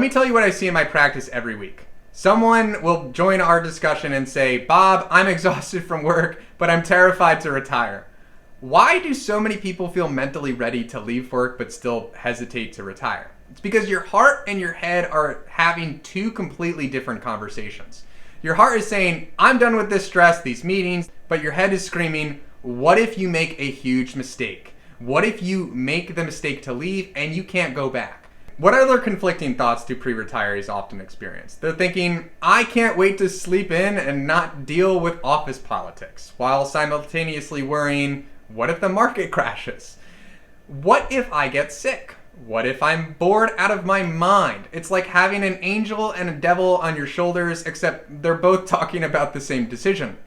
Let me tell you what I see in my practice every week. Someone will join our discussion and say, Bob, I'm exhausted from work, but I'm terrified to retire. Why do so many people feel mentally ready to leave work but still hesitate to retire? It's because your heart and your head are having two completely different conversations. Your heart is saying, I'm done with this stress, these meetings, but your head is screaming, what if you make a huge mistake? What if you make the mistake to leave and you can't go back? What other conflicting thoughts do pre-retirees often experience? They're thinking, I can't wait to sleep in and not deal with office politics, while simultaneously worrying, what if the market crashes? What if I get sick? What if I'm bored out of my mind? It's like having an angel and a devil on your shoulders, except they're both talking about the same decision.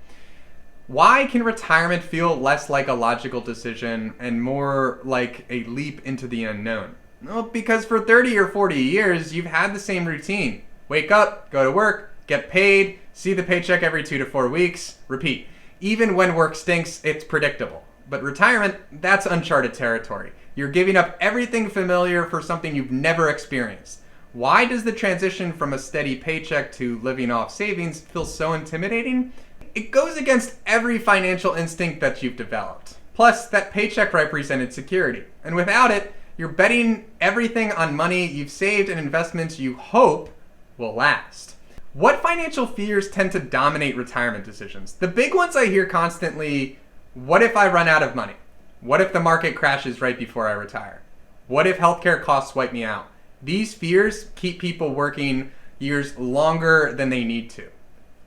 Why can retirement feel less like a logical decision and more like a leap into the unknown? Well, because for 30 or 40 years, you've had the same routine. Wake up, go to work, get paid, see the paycheck every 2 to 4 weeks, repeat. Even when work stinks, it's predictable. But retirement, that's uncharted territory. You're giving up everything familiar for something you've never experienced. Why does the transition from a steady paycheck to living off savings feel so intimidating? It goes against every financial instinct that you've developed. Plus, that paycheck represented security. And without it, you're betting everything on money you've saved and investments you hope will last. What financial fears tend to dominate retirement decisions? The big ones I hear constantly: what if I run out of money? What if the market crashes right before I retire? What if healthcare costs wipe me out? These fears keep people working years longer than they need to.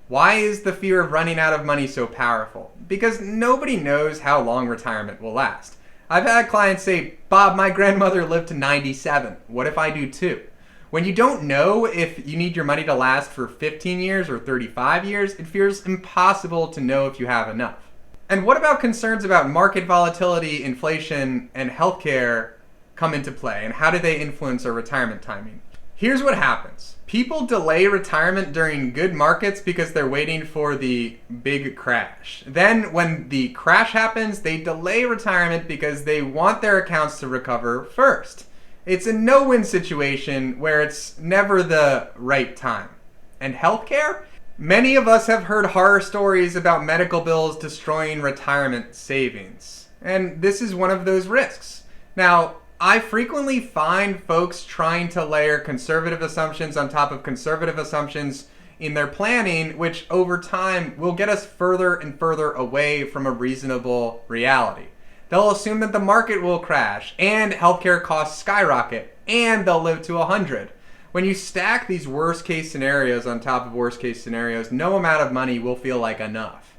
Why is the fear of running out of money so powerful? Because nobody knows how long retirement will last. I've had clients say, Bob, my grandmother lived to 97. What if I do too? When you don't know if you need your money to last for 15 years or 35 years, it feels impossible to know if you have enough. And what about concerns about market volatility, inflation, and healthcare come into play? And how do they influence our retirement timing? Here's what happens. People delay retirement during good markets because they're waiting for the big crash. Then when the crash happens, they delay retirement because they want their accounts to recover first. It's a no-win situation where it's never the right time. And healthcare? Many of us have heard horror stories about medical bills destroying retirement savings. And this is one of those risks. Now, I frequently find folks trying to layer conservative assumptions on top of conservative assumptions in their planning, which over time will get us further and further away from a reasonable reality. They'll assume that the market will crash and healthcare costs skyrocket and they'll live to 100. When you stack these worst case scenarios on top of worst case scenarios, no amount of money will feel like enough.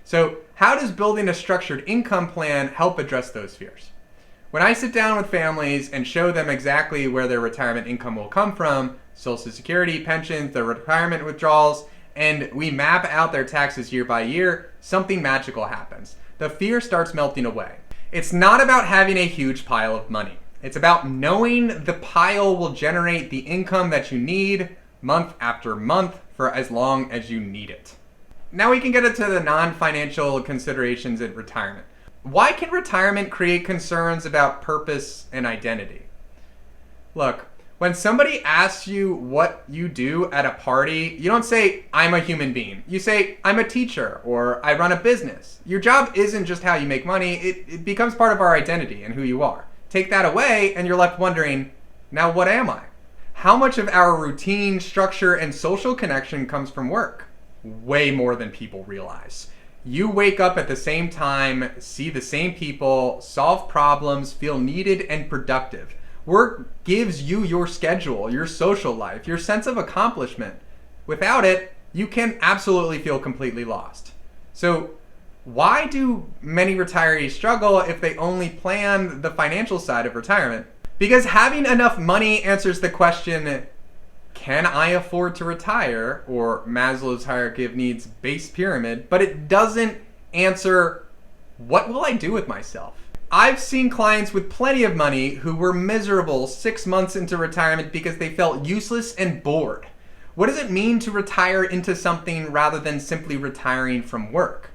So how does building a structured income plan help address those fears? When I sit down with families and show them exactly where their retirement income will come from, Social Security, pensions, their retirement withdrawals, and we map out their taxes year by year, something magical happens. The fear starts melting away. It's not about having a huge pile of money. It's about knowing the pile will generate the income that you need month after month for as long as you need it. Now we can get into the non-financial considerations in retirement. Why can retirement create concerns about purpose and identity? Look, when somebody asks you what you do at a party, you don't say, I'm a human being. You say, I'm a teacher, or I run a business. Your job isn't just how you make money, it becomes part of our identity and who you are. Take that away and you're left wondering, now what am I? How much of our routine, structure, and social connection comes from work? Way more than people realize. You wake up at the same time, see the same people, solve problems, feel needed and productive. Work gives you your schedule, your social life, your sense of accomplishment. Without it, you can absolutely feel completely lost. So why do many retirees struggle if they only plan the financial side of retirement? Because having enough money answers the question, can I afford to retire? Or Maslow's hierarchy of needs base pyramid, but it doesn't answer, what will I do with myself? I've seen clients with plenty of money who were miserable 6 months into retirement because they felt useless and bored. What does it mean to retire into something rather than simply retiring from work?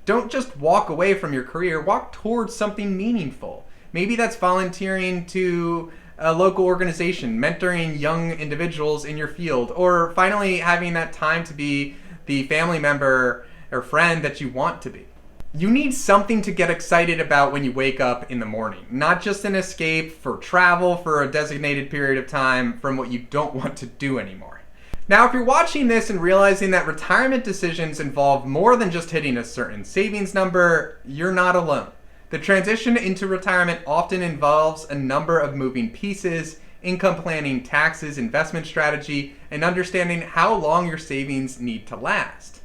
Don't just walk away from your career, walk towards something meaningful. Maybe that's volunteering to a local organization, mentoring young individuals in your field, or finally having that time to be the family member or friend that you want to be. You need something to get excited about when you wake up in the morning, not just an escape for travel for a designated period of time from what you don't want to do anymore. Now, if you're watching this and realizing that retirement decisions involve more than just hitting a certain savings number, you're not alone. The transition into retirement often involves a number of moving pieces: income planning, taxes, investment strategy, and understanding how long your savings need to last.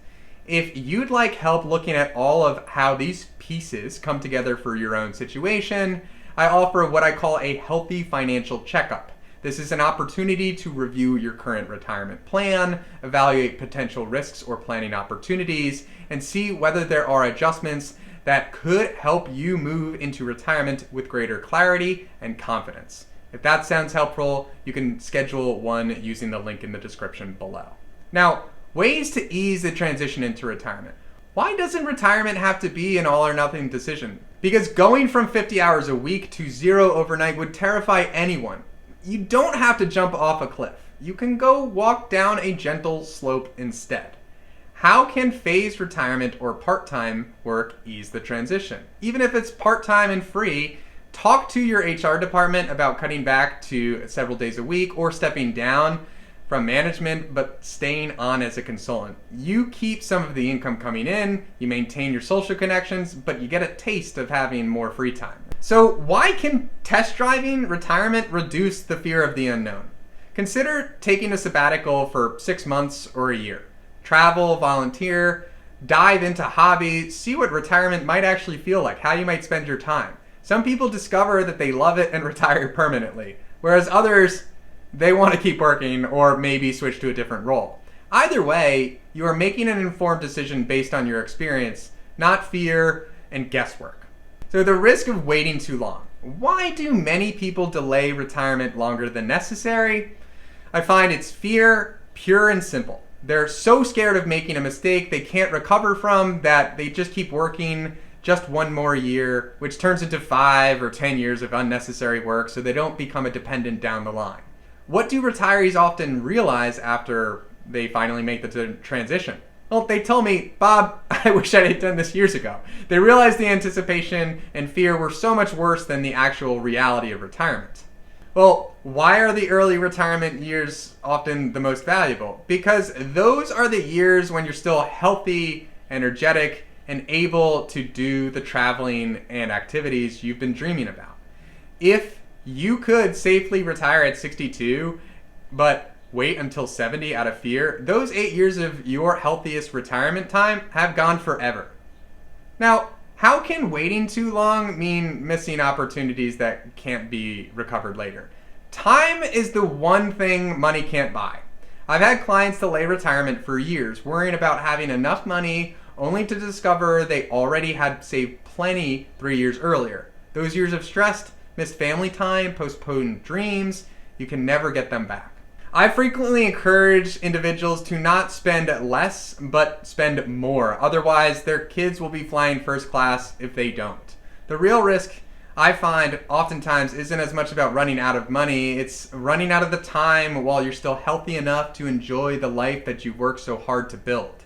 If you'd like help looking at all of how these pieces come together for your own situation, I offer what I call a healthy financial checkup. This is an opportunity to review your current retirement plan, evaluate potential risks or planning opportunities, and see whether there are adjustments that could help you move into retirement with greater clarity and confidence. If that sounds helpful, you can schedule one using the link in the description below. Now, ways to ease the transition into retirement. Why doesn't retirement have to be an all or nothing decision? Because going from 50 hours a week to zero overnight would terrify anyone. You don't have to jump off a cliff. You can go walk down a gentle slope instead. How can phased retirement or part-time work ease the transition? Even if it's part-time and free, talk to your HR department about cutting back to several days a week or stepping down from management but staying on as a consultant. You keep some of the income coming in, you maintain your social connections, but you get a taste of having more free time. So why can test driving retirement reduce the fear of the unknown? Consider taking a sabbatical for 6 months or a year. Travel, volunteer, dive into hobbies, see what retirement might actually feel like, how you might spend your time. Some people discover that they love it and retire permanently, whereas others, they want to keep working or maybe switch to a different role. Either way, you are making an informed decision based on your experience, not fear and guesswork. So the risk of waiting too long. Why do many people delay retirement longer than necessary? I find it's fear, pure and simple. They're so scared of making a mistake they can't recover from that they just keep working just one more year, which turns into 5 or 10 years of unnecessary work so they don't become a dependent down the line. What do retirees often realize after they finally make the transition? Well, they tell me, Bob, I wish I had done this years ago. They realized the anticipation and fear were so much worse than the actual reality of retirement. Well, why are the early retirement years often the most valuable? Because those are the years when you're still healthy, energetic, and able to do the traveling and activities you've been dreaming about. If you could safely retire at 62, but wait until 70 out of fear, those 8 years of your healthiest retirement time have gone forever. Now, how can waiting too long mean missing opportunities that can't be recovered later? Time is the one thing money can't buy. I've had clients delay retirement for years, worrying about having enough money only to discover they already had saved plenty 3 years earlier. Those years of stress, missed family time, postponed dreams, you can never get them back. I frequently encourage individuals to not spend less, but spend more. Otherwise, their kids will be flying first class if they don't. The real risk, I find, oftentimes isn't as much about running out of money. It's running out of the time while you're still healthy enough to enjoy the life that you've worked so hard to build.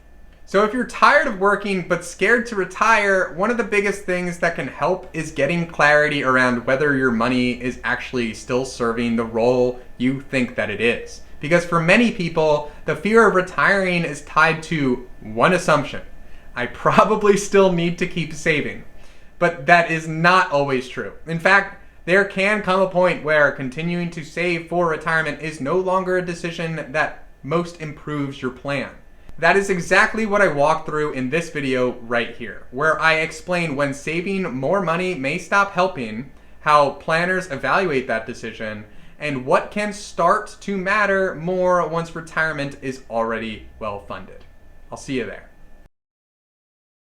So if you're tired of working but scared to retire, one of the biggest things that can help is getting clarity around whether your money is actually still serving the role you think that it is. Because for many people, the fear of retiring is tied to one assumption: I probably still need to keep saving. But that is not always true. In fact, there can come a point where continuing to save for retirement is no longer a decision that most improves your plan. That is exactly what I walk through in this video right here, where I explain when saving more money may stop helping, how planners evaluate that decision, and what can start to matter more once retirement is already well funded. I'll see you there.